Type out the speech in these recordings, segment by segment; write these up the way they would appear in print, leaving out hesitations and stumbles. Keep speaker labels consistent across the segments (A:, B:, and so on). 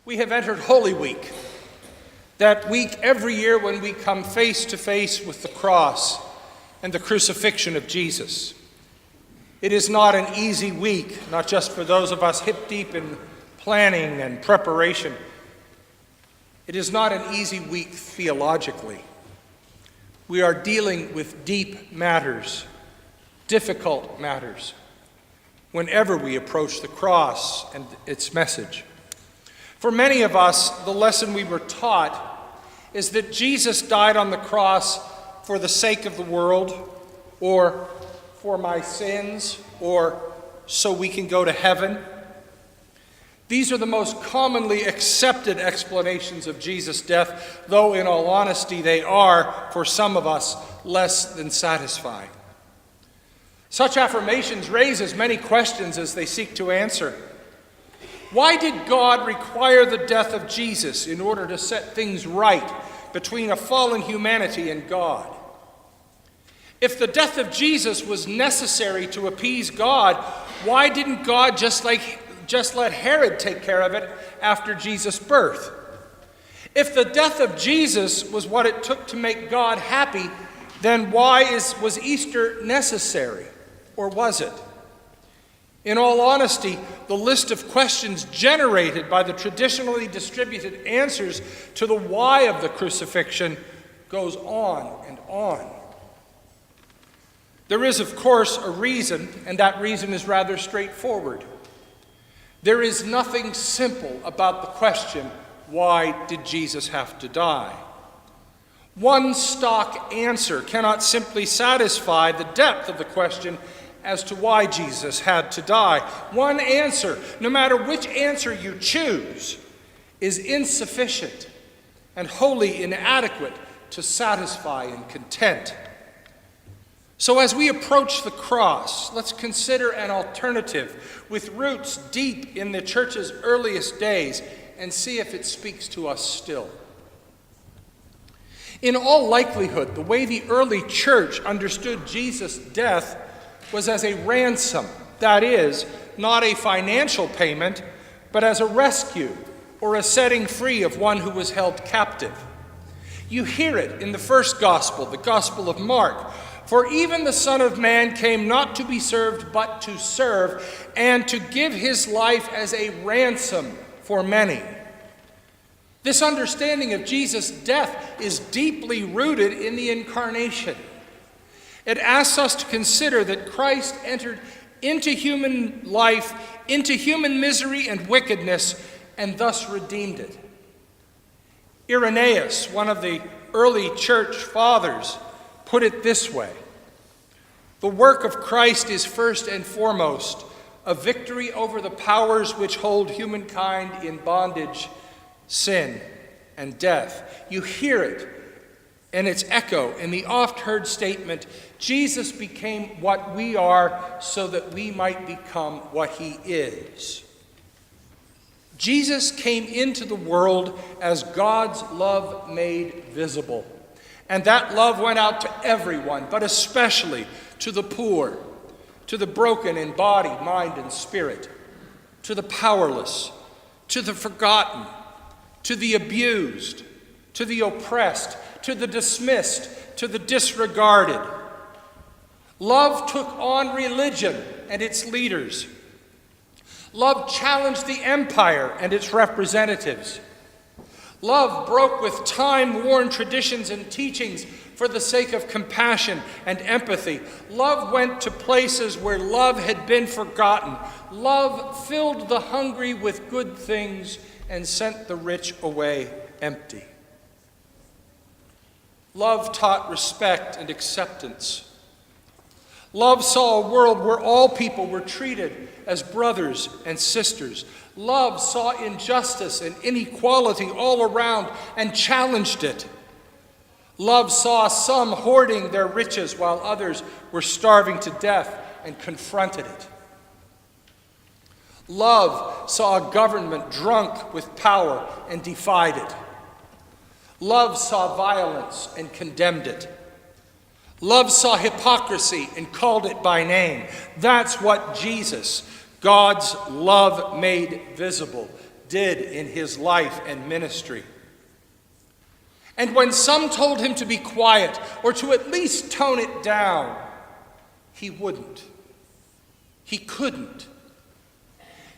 A: We have entered Holy Week, that week every year when we come face to face with the cross and the crucifixion of Jesus. It is not an easy week, not just for those of us hip deep in planning and preparation. It is not an easy week theologically. We are dealing with deep matters, difficult matters, whenever we approach the cross and its message. For many of us, the lesson we were taught is that Jesus died on the cross for the sake of the world, or for my sins, or so we can go to heaven. These are the most commonly accepted explanations of Jesus' death, though in all honesty they are, for some of us, less than satisfying. Such affirmations raise as many questions as they seek to answer. Why did God require the death of Jesus in order to set things right between a fallen humanity and God? If the death of Jesus was necessary to appease God, why didn't God just let Herod take care of it after Jesus' birth? If the death of Jesus was what it took to make God happy, then why was Easter necessary? Or was it? In all honesty, the list of questions generated by the traditionally distributed answers to the why of the crucifixion goes on and on. There is, of course, a reason, and that reason is rather straightforward. There is nothing simple about the question, why did Jesus have to die? One stock answer cannot simply satisfy the depth of the question as to why Jesus had to die. One answer, no matter which answer you choose, is insufficient and wholly inadequate to satisfy and content. So as we approach the cross, let's consider an alternative with roots deep in the church's earliest days and see if it speaks to us still. In all likelihood, the way the early church understood Jesus' death was as a ransom, that is, not a financial payment, but as a rescue or a setting free of one who was held captive. You hear it in the first gospel, the Gospel of Mark. For even the Son of Man came not to be served, but to serve, and to give his life as a ransom for many. This understanding of Jesus' death is deeply rooted in the incarnation. It asks us to consider that Christ entered into human life, into human misery and wickedness, and thus redeemed it. Irenaeus, one of the early church fathers, put it this way: the work of Christ is first and foremost a victory over the powers which hold humankind in bondage, sin, and death. You hear it and its echo in the oft-heard statement, Jesus became what we are so that we might become what he is. Jesus came into the world as God's love made visible. And that love went out to everyone, but especially to the poor, to the broken in body, mind, and spirit, to the powerless, to the forgotten, to the abused, to the oppressed, to the dismissed, to the disregarded. Love took on religion and its leaders. Love challenged the empire and its representatives. Love broke with time-worn traditions and teachings for the sake of compassion and empathy. Love went to places where love had been forgotten. Love filled the hungry with good things and sent the rich away empty. Love taught respect and acceptance. Love saw a world where all people were treated as brothers and sisters. Love saw injustice and inequality all around and challenged it. Love saw some hoarding their riches while others were starving to death and confronted it. Love saw a government drunk with power and defied it. Love saw violence and condemned it. Love saw hypocrisy and called it by name. That's what Jesus, God's love made visible, did in his life and ministry. And when some told him to be quiet or to at least tone it down, he wouldn't. He couldn't.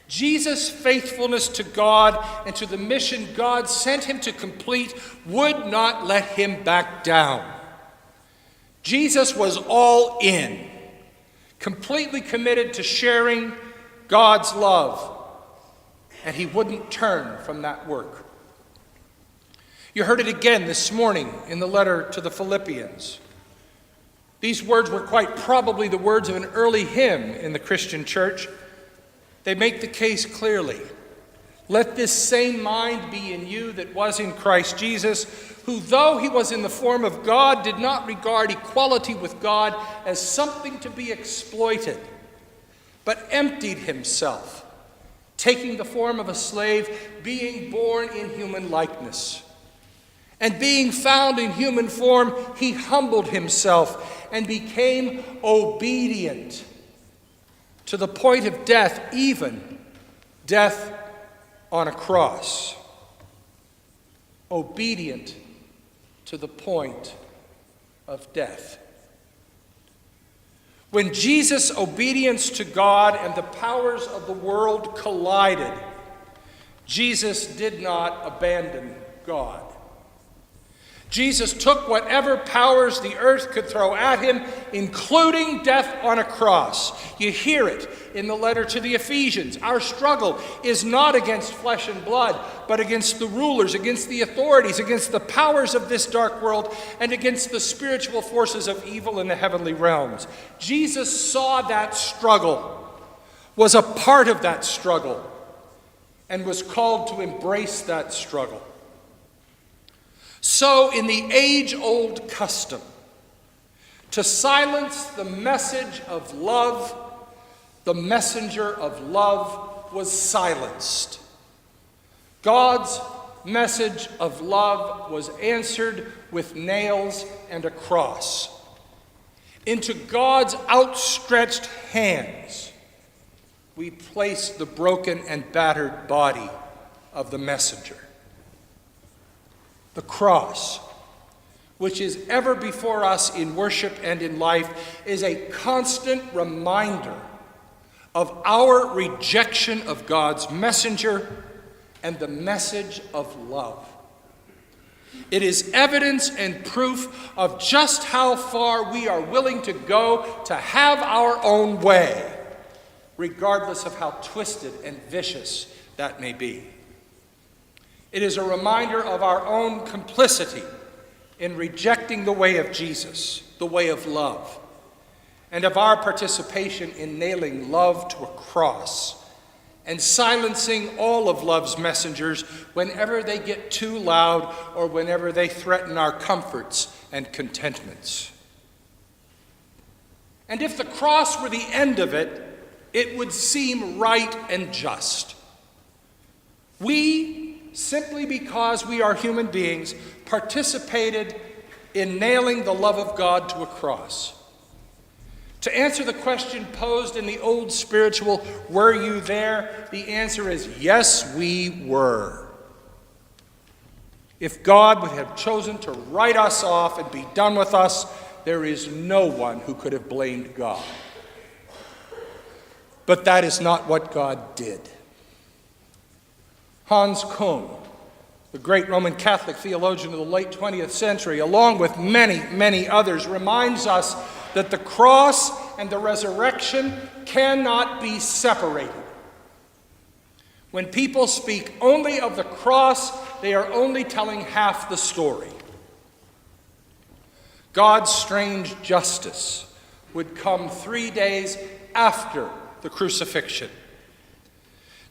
A: Jesus' faithfulness to God and to the mission God sent him to complete would not let him back down. Jesus was all in, completely committed to sharing God's love, and he wouldn't turn from that work. You heard it again this morning in the letter to the Philippians. These words were quite probably the words of an early hymn in the Christian church. They make the case clearly. Let this same mind be in you that was in Christ Jesus, who, though he was in the form of God, did not regard equality with God as something to be exploited, but emptied himself, taking the form of a slave, being born in human likeness. And being found in human form, he humbled himself and became obedient to the point of death, even death on a cross. Obedient to the point of death. When Jesus' obedience to God and the powers of the world collided, Jesus did not abandon God. Jesus took whatever powers the earth could throw at him, including death on a cross. You hear it in the letter to the Ephesians. Our struggle is not against flesh and blood, but against the rulers, against the authorities, against the powers of this dark world, and against the spiritual forces of evil in the heavenly realms. Jesus saw that struggle, was a part of that struggle, and was called to embrace that struggle. So, in the age-old custom to silence the message of love, the messenger of love was silenced. God's message of love was answered with nails and a cross. Into God's outstretched hands, we place the broken and battered body of the messenger. The cross, which is ever before us in worship and in life, is a constant reminder of our rejection of God's messenger and the message of love. It is evidence and proof of just how far we are willing to go to have our own way, regardless of how twisted and vicious that may be. It is a reminder of our own complicity in rejecting the way of Jesus, the way of love, and of our participation in nailing love to a cross and silencing all of love's messengers whenever they get too loud or whenever they threaten our comforts and contentments. And if the cross were the end of it, it would seem right and just. We, simply because we are human beings, participated in nailing the love of God to a cross. To answer the question posed in the old spiritual, were you there? The answer is yes, we were. If God would have chosen to write us off and be done with us, there is no one who could have blamed God. But that is not what God did. Hans Küng, the great Roman Catholic theologian of the late 20th century, along with many, many others, reminds us that the cross and the resurrection cannot be separated. When people speak only of the cross, they are only telling half the story. God's strange justice would come 3 days after the crucifixion.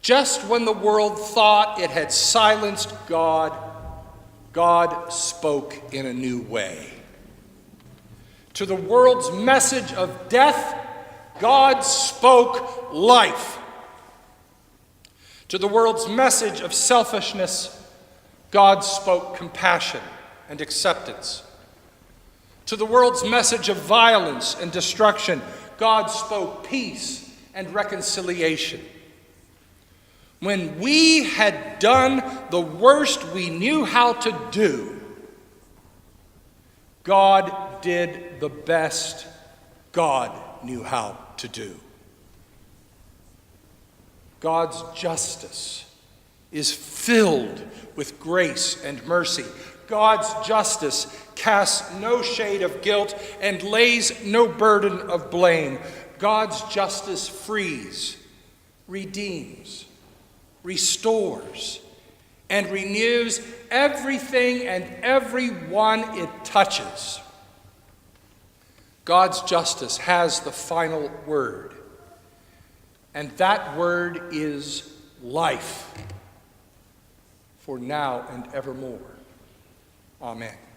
A: Just when the world thought it had silenced God, God spoke in a new way. To the world's message of death, God spoke life. To the world's message of selfishness, God spoke compassion and acceptance. To the world's message of violence and destruction, God spoke peace and reconciliation. when we had done the worst we knew how to do, God did the best God knew how to do. God's justice is filled with grace and mercy. God's justice casts no shade of guilt and lays no burden of blame. God's justice frees, redeems, restores, and renews everything and everyone it touches. God's justice has the final word, and that word is life, for now and evermore. Amen.